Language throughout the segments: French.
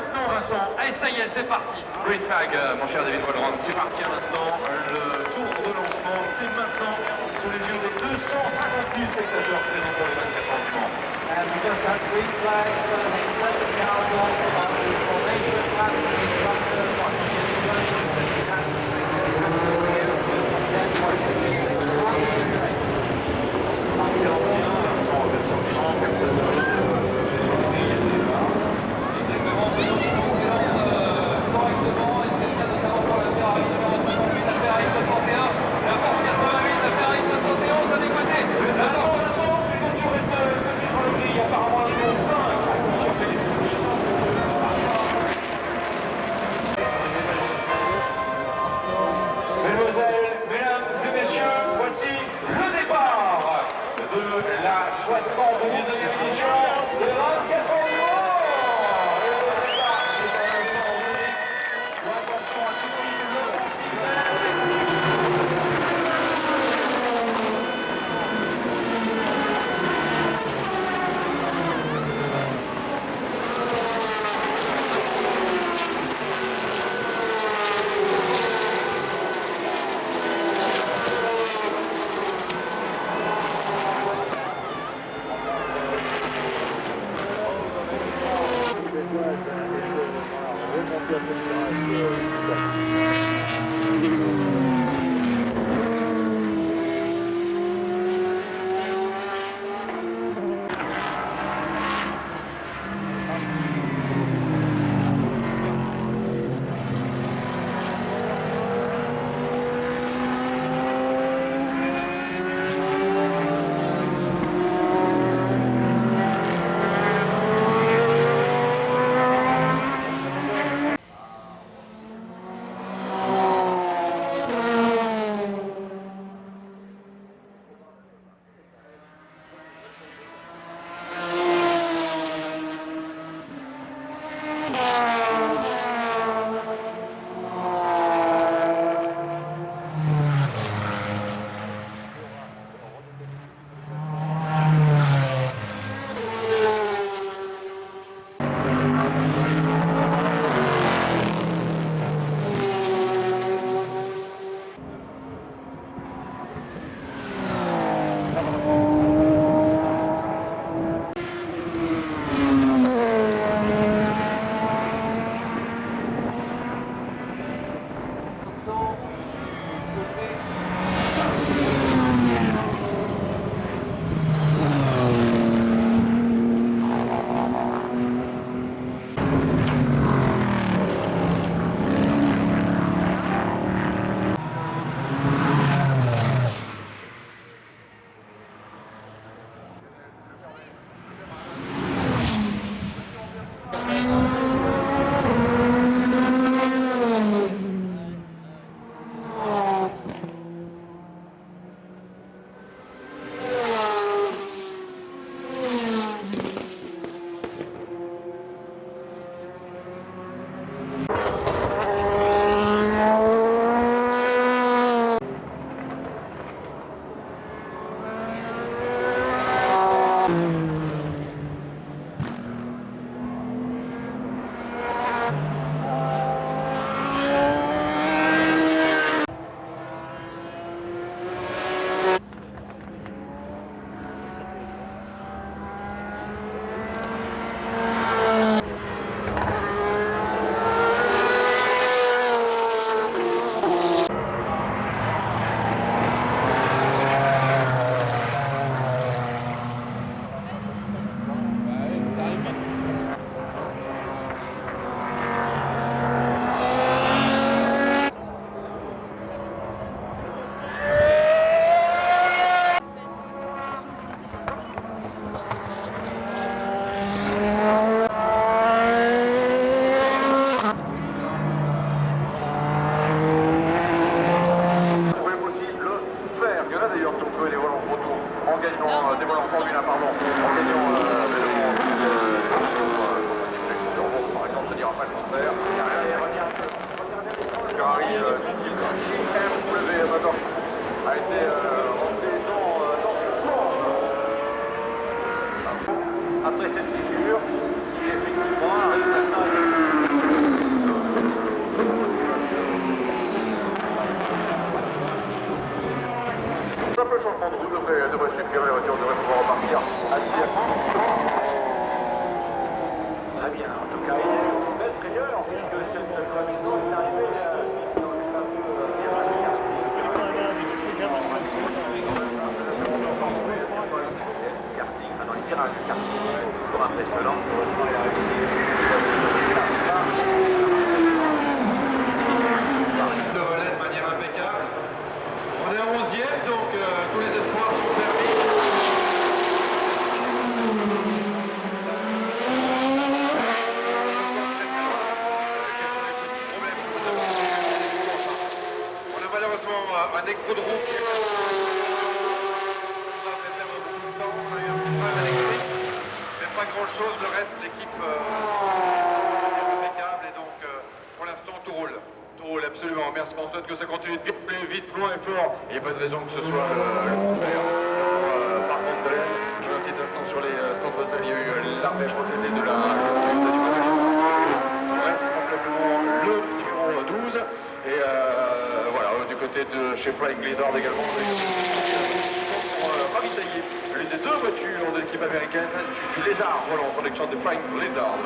maintenant, Vincent. Allez, ça y est, c'est parti. Green flag, mon cher David Wallrand. C'est parti à l'instant. Le tour de lancement, c'est maintenant sur les yeux des 250 000 spectateurs présents pour les 24 heures du Mans. And we just had green flags for the second countdown on the formation lap instructor watching instructions that you have to here with then watching the la 79e édition de 24 heures du Mans. Le départ, c'est un instant unique. Attention à tout de suite le Ferrari du type JMW Motorsport a été rentré dans ce sport. Après cette figure, qui effectivement arrive maintenant un écrou de roue qui nous a fait perdre beaucoup de temps. On a eu un petit problème électrique, mais pas grand chose. Le reste, l'équipe est impeccable et donc pour l'instant tout roule. Tout roule absolument. Merci, on souhaite que ça continue de bien plus vite, plus loin et fort. Il n'y a pas de raison que ce soit le contraire. Par contre, de l'aile, je vais un petit instant sur les stands Vassal. Il y a eu l'armée, je crois que c'était de la Toyota du Brésil. Reste simplement le numéro 12. Et voilà, du côté de chez Flying Lizard également, pour ravitailler l'une des deux voitures de l'équipe américaine du Lézard volant en production de Flying Lizard.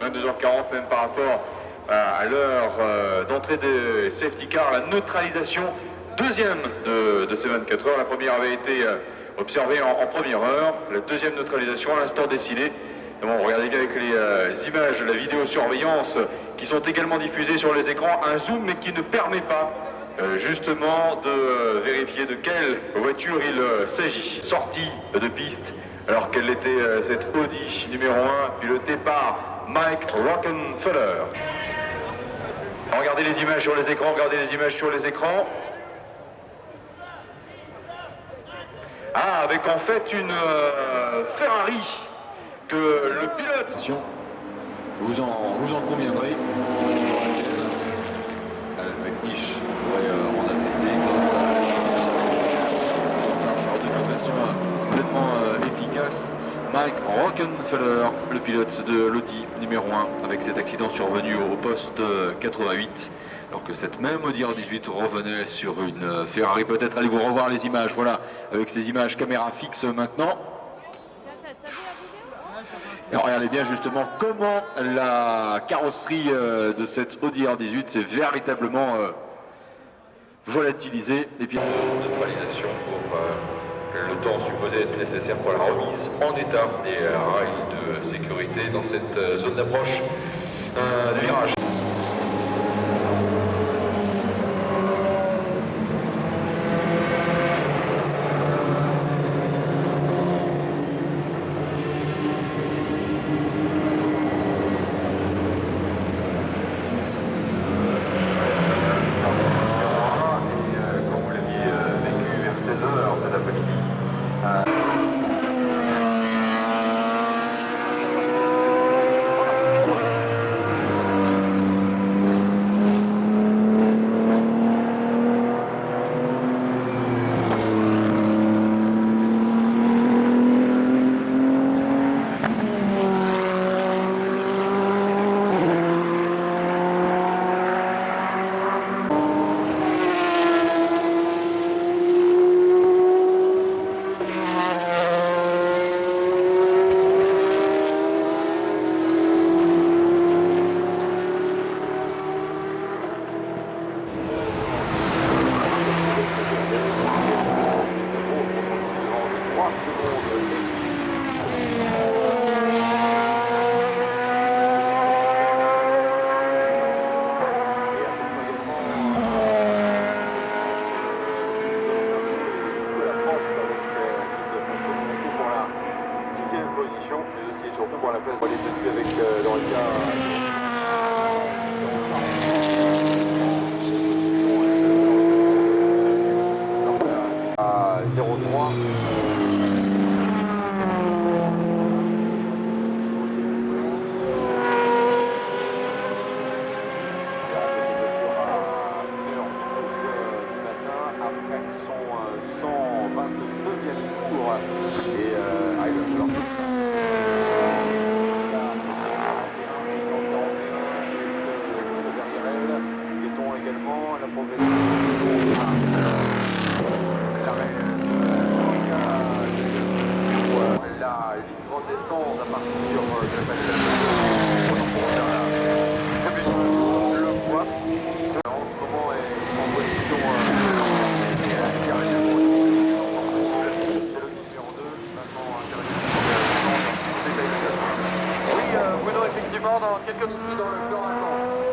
22h40 même par rapport à l'heure d'entrée des safety cars, la neutralisation deuxième de ces 24 heures. La première avait été observée en première heure, la deuxième neutralisation à l'instant décidé. Bon, regardez bien avec les images de la vidéosurveillance qui sont également diffusées sur les écrans, un zoom mais qui ne permet pas justement de vérifier de quelle voiture il s'agit. Sortie de piste alors qu'elle était cette Audi numéro 1 pilotée par Mike Rockenfeller. Regardez les images sur les écrans, Ah, avec en fait une Ferrari que le pilote... Vous en conviendrez. Avec Niche pourrait en attester grâce à de toute façon complètement efficace. Mike Rockenfeller, le pilote de l'Audi numéro 1, avec cet accident survenu au poste 88. Alors que cette même Audi R18 revenait sur une Ferrari. Peut-être allez-vous revoir les images, voilà, avec ces images caméra fixe maintenant. Et regardez bien justement comment la carrosserie de cette Audi R18 s'est véritablement volatilisée. Et puis neutralisation pour le temps supposé être nécessaire pour la remise en état des rails de sécurité dans cette zone d'approche du virage. Position, mais aussi et surtout pour la place pour les tenues avec Lorica. À 0,3. Après son 129e tour et également la progression la ligne grande distance à partir de la le poids en ce moment est en position c'est le numéro 2 Vincent oui Bruno, effectivement dans quelques minutes dans le plan instant.